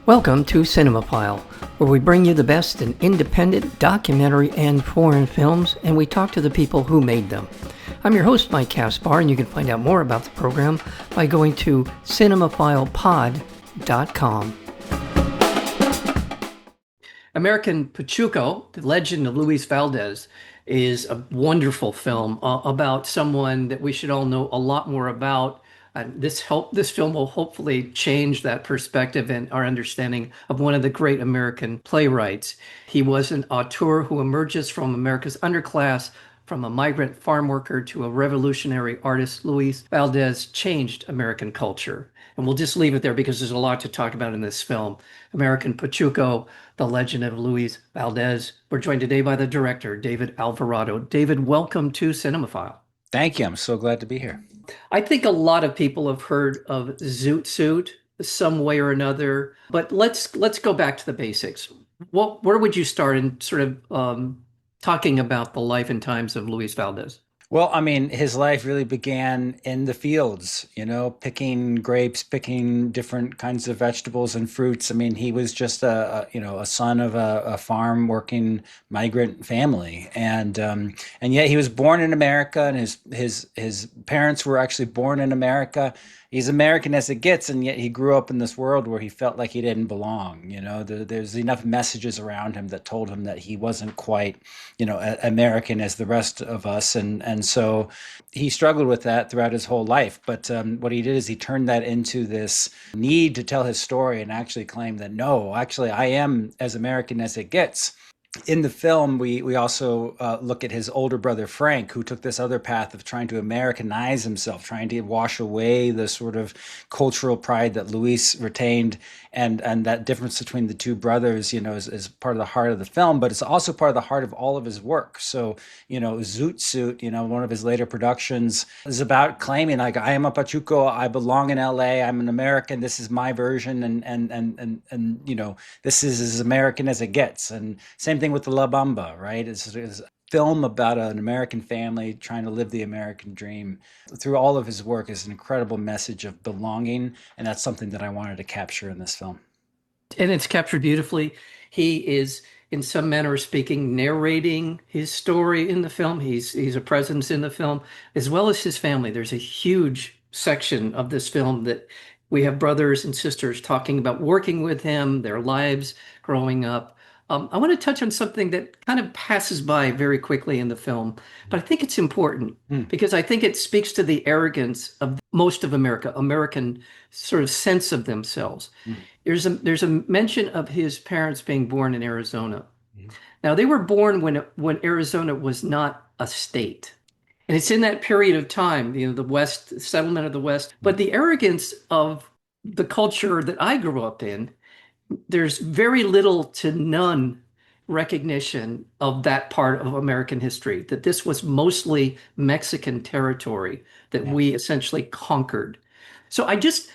Welcome to Cinemophile, where we bring you the best in independent, documentary, and foreign films, and we talk to the people who made them. I'm your host, Mike Caspar, and you can find out more about the program by going to cinemophilepod.com. American Pachuco, The Legend of Luis Valdez, is a wonderful film about someone that we should all know a lot more about. This film will hopefully change that perspective and our understanding of one of the great American playwrights. He was an auteur who emerges from America's underclass, from a migrant farm worker to a revolutionary artist. Luis Valdez changed American culture. And we'll just leave it there because there's a lot to talk about in this film. American Pachuco, The Legend of Luis Valdez. We're joined today by the director, David Alvarado. David, welcome to Cinemophile. Thank you. I'm so glad to be here. I think a lot of people have heard of Zoot Suit some way or another, but let's go back to the basics. Where would you start in sort of talking about the life and times of Luis Valdez? Well, I mean, his life really began in the fields, picking grapes, picking different kinds of vegetables and fruits. I mean, he was just a son of a farm working migrant family, and yet he was born in America, and his parents were actually born in America. He's American as it gets, and yet he grew up in this world where he felt like he didn't belong. There's enough messages around him that told him that he wasn't quite, American as the rest of us, and so he struggled with that throughout his whole life. But what he did is he turned that into this need to tell his story and actually claim that no, actually I am as American as it gets. In the film, we also look at his older brother, Frank, who took this other path of trying to Americanize himself, trying to wash away the sort of cultural pride that Luis retained. And that difference between the two brothers, is part of the heart of the film, but it's also part of the heart of all of his work. So, Zoot Suit, one of his later productions, is about claiming, like, I am a Pachuco, I belong in LA, I'm an American, this is my version, and this is as American as it gets. And same thing with the La Bamba, right? It's a film about an American family trying to live the American dream. Through all of his work is an incredible message of belonging, and that's something that I wanted to capture in this film. And it's captured beautifully. He is, in some manner of speaking, narrating his story in the film. He's a presence in the film, as well as his family. There's a huge section of this film that we have brothers and sisters talking about working with him, their lives growing up. I want to touch on something that kind of passes by very quickly in the film, but I think it's important because I think it speaks to the arrogance of most of America, American sort of sense of themselves. There's a mention of his parents being born in Arizona. Now, they were born when Arizona was not a state. And it's in that period of time, the West, settlement of the West, but the arrogance of the culture that I grew up in, there's very little to none recognition of that part of American history, that this was mostly Mexican territory that we essentially conquered. So it's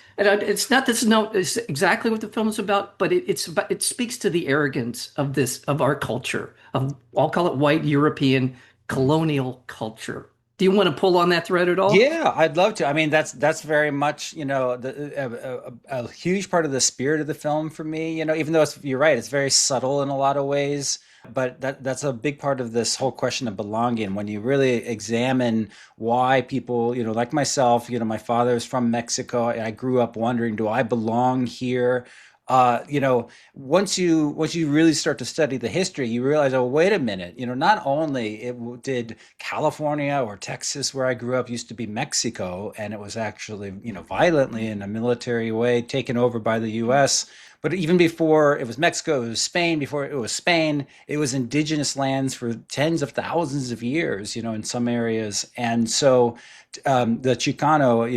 not it's exactly what the film is about, but it speaks to the arrogance of our culture, I'll call it white European colonial culture. Do you want to pull on that thread at all? Yeah, I'd love to. I mean, that's very much, a huge part of the spirit of the film for me, even though you're right, it's very subtle in a lot of ways. But that's a big part of this whole question of belonging. When you really examine why people, like myself, my father is from Mexico. I grew up wondering, do I belong here? Once you really start to study the history, you realize, oh, wait a minute, not only did California or Texas, where I grew up, used to be Mexico, and it was actually, violently in a military way taken over by the U.S., but even before it was Mexico, it was Spain. Before it was Spain, it was indigenous lands for tens of thousands of years, in some areas. And so the Chicano,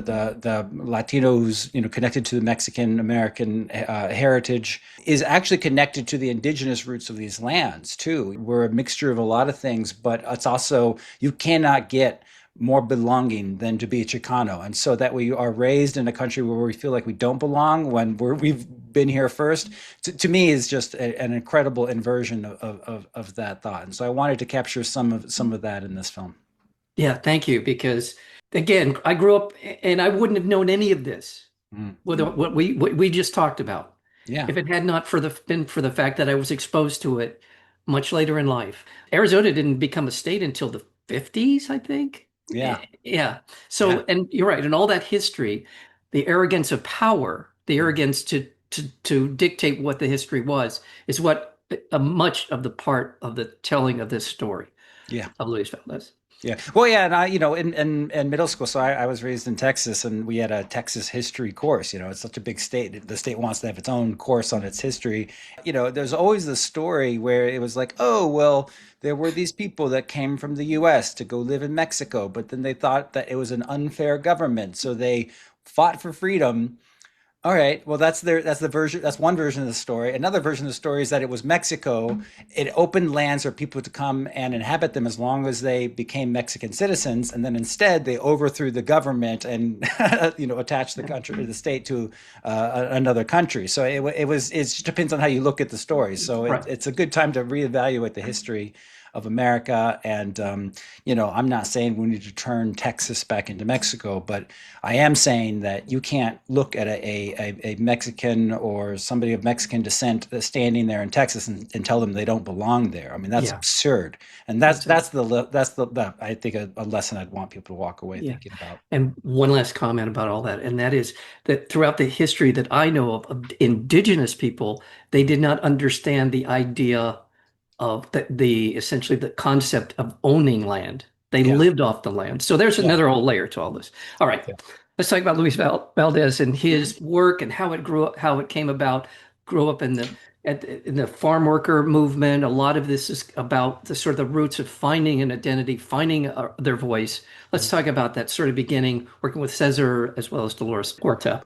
the Latino who's, connected to the Mexican American heritage is actually connected to the indigenous roots of these lands too. We're a mixture of a lot of things, but it's also, you cannot get more belonging than to be a Chicano. And so that we are raised in a country where we feel like we don't belong when we've been here first, to me is just an incredible inversion of that thought. And so I wanted to capture some of that in this film. Yeah, thank you. Because again, I grew up and I wouldn't have known any of this, what we just talked about. Yeah. If it had not been for the fact that I was exposed to it much later in life. Arizona didn't become a state until the 50s, I think. Yeah. Yeah. Yeah. So, and you're right, and all that history, the arrogance of power, the arrogance to dictate what the history was, is what a much of the part of the telling of this story Yeah. of Luis Valdez. Yeah. Well, yeah, and in middle school, so I was raised in Texas, and we had a Texas history course. It's such a big state. The state wants to have its own course on its history. There's always the story where it was like, oh, well, there were these people that came from the US to go live in Mexico, but then they thought that it was an unfair government, so they fought for freedom. All right. Well, that's the version. That's one version of the story. Another version of the story is that it was Mexico. It opened lands for people to come and inhabit them as long as they became Mexican citizens, and then instead they overthrew the government and attached the country, the state to another country. So it just depends on how you look at the story. So Right. it's a good time to reevaluate the history of America. And, I'm not saying we need to turn Texas back into Mexico, but I am saying that you can't look at a Mexican or somebody of Mexican descent standing there in Texas and tell them they don't belong there. I mean, that's Yeah. absurd. And That's it. that's the I think a lesson I'd want people to walk away Yeah. thinking about. And one last comment about all that, and that is that throughout the history that I know of indigenous people, they did not understand the idea of the essentially the concept of owning land. They Yeah. lived off the land. So there's Yeah. another whole layer to all this. All right, let's talk about Luis Valdez and his work and how it grew up, how it came about. Grew up in the farm worker movement. A lot of this is about the sort of the roots of finding an identity, finding their voice. Let's talk about that sort of beginning, working with Cesar as well as Dolores Porta.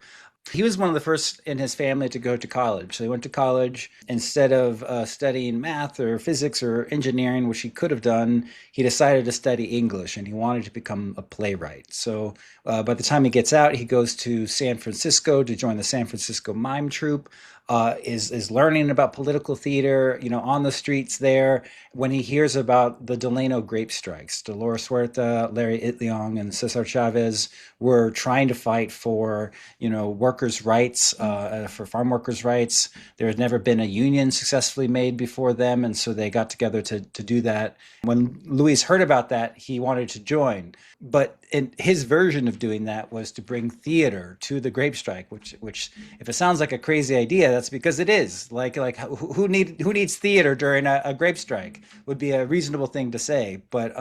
He was one of the first in his family to go to college. So he went to college instead of studying math or physics or engineering, which he could have done. He decided to study English, and he wanted to become a playwright. So by the time he gets out, he goes to San Francisco to join the San Francisco Mime Troupe. Is learning about political theater, on the streets there. When he hears about the Delano grape strikes, Dolores Huerta, Larry Itliong, and Cesar Chavez were trying to fight for, workers' rights, for farm workers' rights. There had never been a union successfully made before them, and so they got together to do that. When Luis heard about that, he wanted to join. But his version of doing that was to bring theater to the grape strike, which, if it sounds like a crazy idea, that's because it is. Like who needs theater during a grape strike would be a reasonable thing to say. But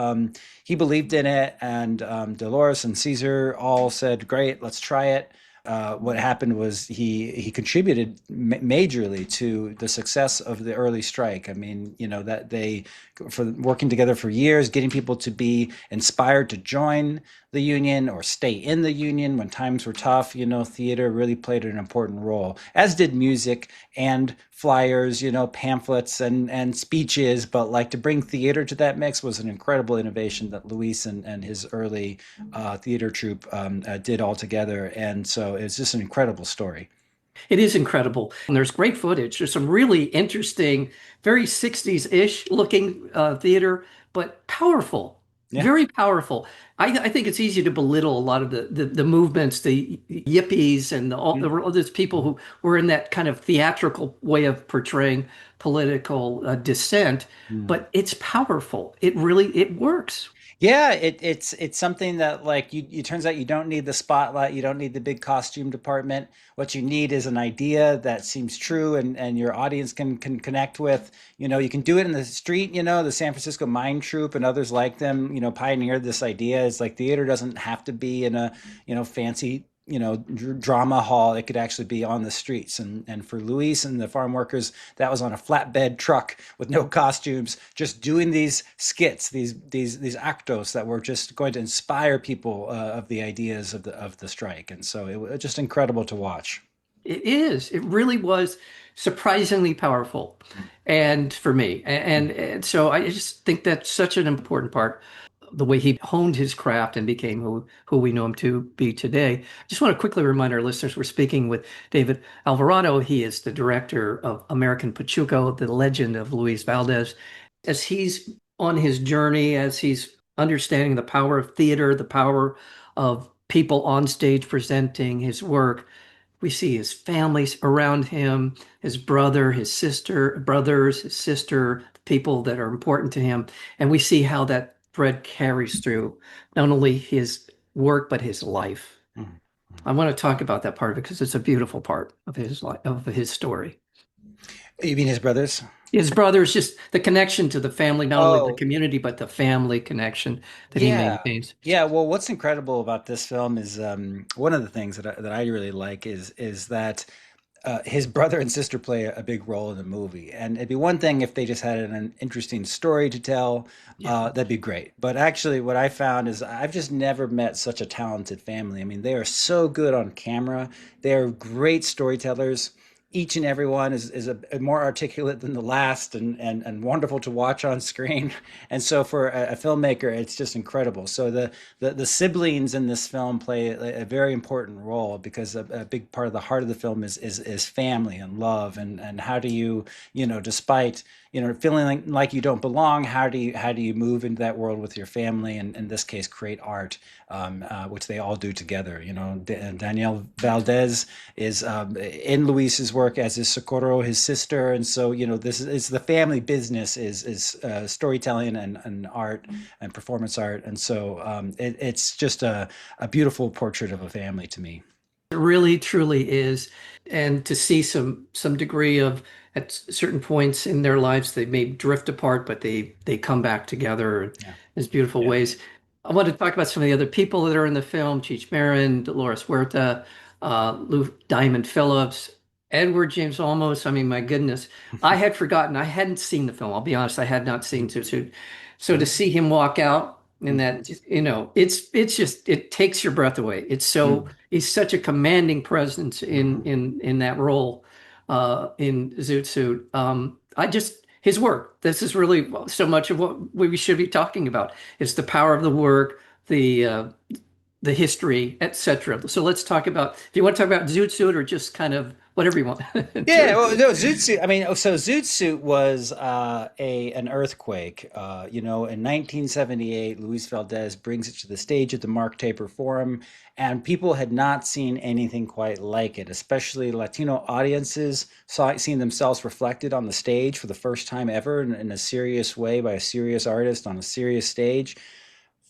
he believed in it, and Dolores and Caesar all said, "Great, let's try it." What happened was he contributed majorly to the success of the early strike. I mean, that they for working together for years, getting people to be inspired to join the union or stay in the union when times were tough. Theater really played an important role, as did music and flyers, pamphlets and speeches. But like to bring theater to that mix was an incredible innovation that Luis and his early theater troupe did all together. And so it's just an incredible story. It is incredible. And there's great footage. There's some really interesting, very 60s-ish looking theater, but powerful, Yeah. very powerful. I think it's easy to belittle a lot of the movements, the yippies, and all those people who were in that kind of theatrical way of portraying political dissent. Mm. But it's powerful. It works. Yeah, it's something that like it turns out you don't need the spotlight, you don't need the big costume department. What you need is an idea that seems true and your audience can connect with. You can do it in the street, the San Francisco Mime Troupe and others like them, pioneered this idea. It's like theater doesn't have to be in a, fancy drama hall. It could actually be on the streets. And for Luis and the farm workers, that was on a flatbed truck with no costumes, just doing these skits, these actos that were just going to inspire people of the ideas of the strike. And so it was just incredible to watch. It is. It really was surprisingly powerful, and for me, and so I just think that's such an important part. The way he honed his craft and became who we know him to be today. I just want to quickly remind our listeners we're speaking with David Alvarado. He is the director of American Pachuco, the Legend of Luis Valdez. As he's on his journey, as he's understanding the power of theater, the power of people on stage presenting his work, We see his families around him, his brother, his sister, brothers, his sister, people that are important to him. And we see how that thread carries through not only his work, but his life. Mhm. I want to talk about that part because it's a beautiful part of his life, of his story. You mean his brothers? His brother is just the connection to the family, not only the Oh, community, but the family connection that he yeah. maintains. Yeah, well, what's incredible about this film is one of the things that I really like is that his brother and sister play a big role in the movie. And it'd be one thing if they just had an interesting story to tell, Yeah. that'd be great. But actually, what I found is I've just never met such a talented family. I mean, they are so good on camera. They are great storytellers. Each and every one is more articulate than the last and wonderful to watch on screen. And so for a filmmaker, it's just incredible. So the siblings in this film play a very important role because a big part of the heart of the film is family and love and how do you, despite, feeling like you don't belong, how do you move into that world with your family and in this case create art, which they all do together. Danielle Valdez is in Luis's work, as is Socorro, his sister, and so this is the family business is storytelling and art and performance art, and so it's just a beautiful portrait of a family to me. It really, truly is. And to see some degree of at certain points in their lives they may drift apart, but they come back together in Yeah, these beautiful yeah. ways. I want to talk about some of the other people that are in the film: Cheech Marin, Dolores Huerta, Lou Diamond Phillips, Edward James Olmos. I mean, my goodness, I had forgotten. I hadn't seen the film. I'll be honest, I had not seen Zoot Suit. So to see him walk out in that, it's just it takes your breath away. It's so Mhm. he's such a commanding presence Mhm. in that role in Zoot Suit. I just his work. This is really so much of what we should be talking about. It's the power of the work, the history, etc. So let's talk about. Do you want to talk about Zoot Suit or just kind of whatever you want? Yeah, well, no, Zoot Suit. I mean, so Zoot Suit was a an earthquake. In 1978, Luis Valdez brings it to the stage at the Mark Taper Forum, and people had not seen anything quite like it. Especially Latino audiences seeing themselves reflected on the stage for the first time ever in a serious way by a serious artist on a serious stage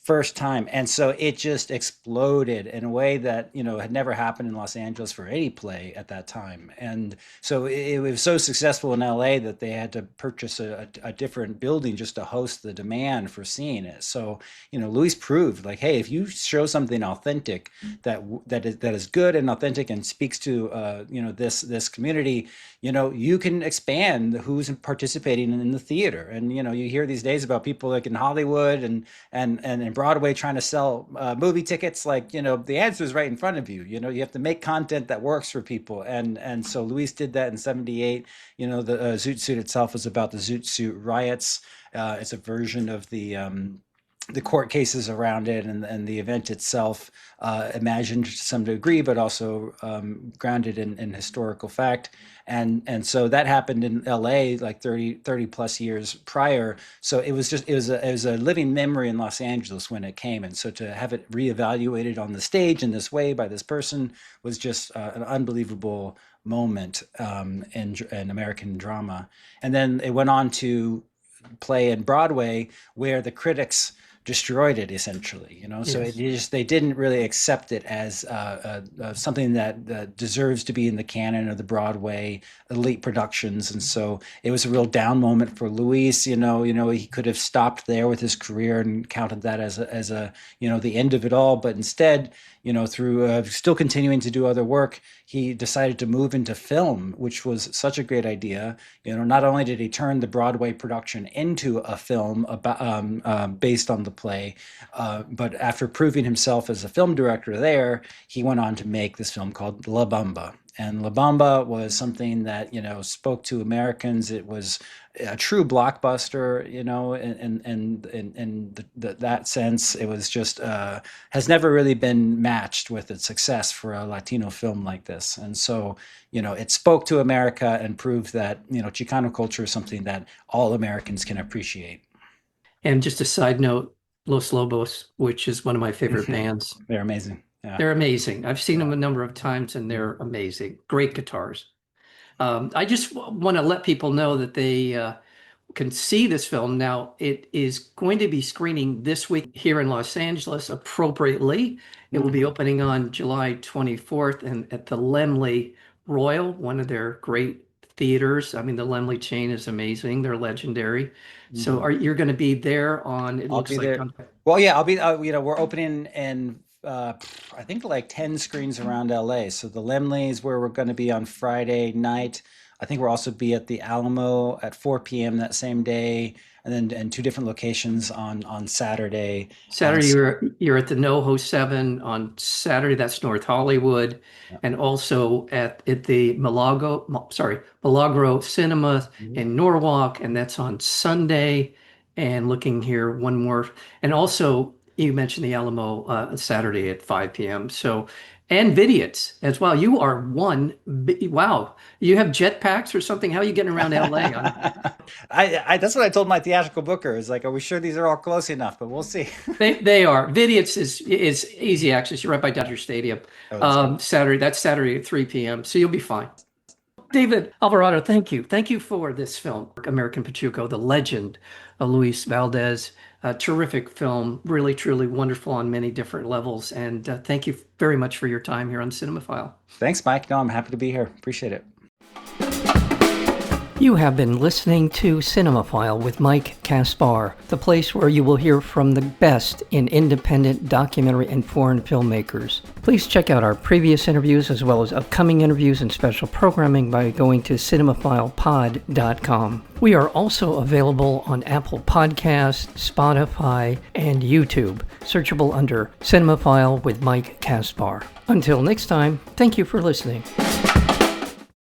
first time. And so it just exploded in a way that had never happened in Los Angeles for any play at that time. And so it was so successful in LA that they had to purchase a different building just to host the demand for seeing it. So Luis proved, like, hey, if you show something authentic that is good and authentic and speaks to this community, you can expand who's participating in the theater. And you hear these days about people like in Hollywood and in Broadway trying to sell movie tickets. Like, the answer is right in front of you. You have to make content that works for people. And so Luis did that in 78. The Zoot Suit itself is about the Zoot Suit riots. It's a version of the court cases around it and the event itself, imagined to some degree, but also grounded in historical fact. And so that happened in LA like 30 plus years prior. So it was a living memory in Los Angeles when it came. And so to have it reevaluated on the stage in this way by this person was just an unbelievable moment in American drama. And then it went on to play in Broadway where the critics destroyed it essentially. So Yes. they didn't really accept it as something that deserves to be in the canon of the Broadway elite productions. And so it was a real down moment for Luis. He could have stopped there with his career and counted that as a the end of it all, but instead, through still continuing to do other work, he decided to move into film, which was such a great idea. Not only did he turn the Broadway production into a film about based on the play, but after proving himself as a film director there, he went on to make this film called La Bamba. And La Bamba was something that spoke to Americans. It was a true blockbuster, in that sense. It was just has never really been matched with its success for a Latino film like this. And so, it spoke to America and proved that Chicano culture is something that all Americans can appreciate. And just a side note, Los Lobos, which is one of my favorite bands. They're amazing. Yeah. They're amazing. I've seen Yeah. them a number of times and Mhm. they're amazing. Great guitars. I just want to let people know that they can see this film. Now, it is going to be screening this week here in Los Angeles appropriately. It will be Mhm. opening on July 24th and at the Laemmle Royal, one of their great theaters. I mean, the Laemmle chain is amazing. They're legendary. So Mhm. you're going to be there on, it I'll looks be like there. on Well, yeah, I'll be. We're opening in I think like 10 screens around LA. So the Lemleys, where we're going to be on Friday night. I think we'll also be at the Alamo at 4 p.m. that same day, and then and two different locations on Saturday. Saturday, So, you're at the NoHo 7 on Saturday. That's North Hollywood, yeah. and also at the Milagro Cinema Mhm. in Norwalk, and that's on Sunday. And looking here, one more, and also you mentioned the Alamo Saturday at 5 p.m. So, and Vidiots as well. You are wow. You have jetpacks or something? How are you getting around LA? I that's what I told my theatrical booker. Is like, are we sure these are all close enough? But we'll see. They are. Vidiots is easy access. You're right by Dodger Stadium. Oh, that's good. That's Saturday at 3 p.m. So you'll be fine. David Alvarado, thank you. Thank you for this film, American Pachuco, The Legend of Luis Valdez. A terrific film, really, truly wonderful on many different levels. And thank you very much for your time here on Cinemaphile. Thanks, Mike. No, I'm happy to be here. Appreciate it. You have been listening to Cinemaphile with Mike Kaspar, the place where you will hear from the best in independent documentary and foreign filmmakers. Please check out our previous interviews as well as upcoming interviews and special programming by going to cinemaphilepod.com. We are also available on Apple Podcasts, Spotify, and YouTube, searchable under Cinemaphile with Mike Kaspar. Until next time, thank you for listening.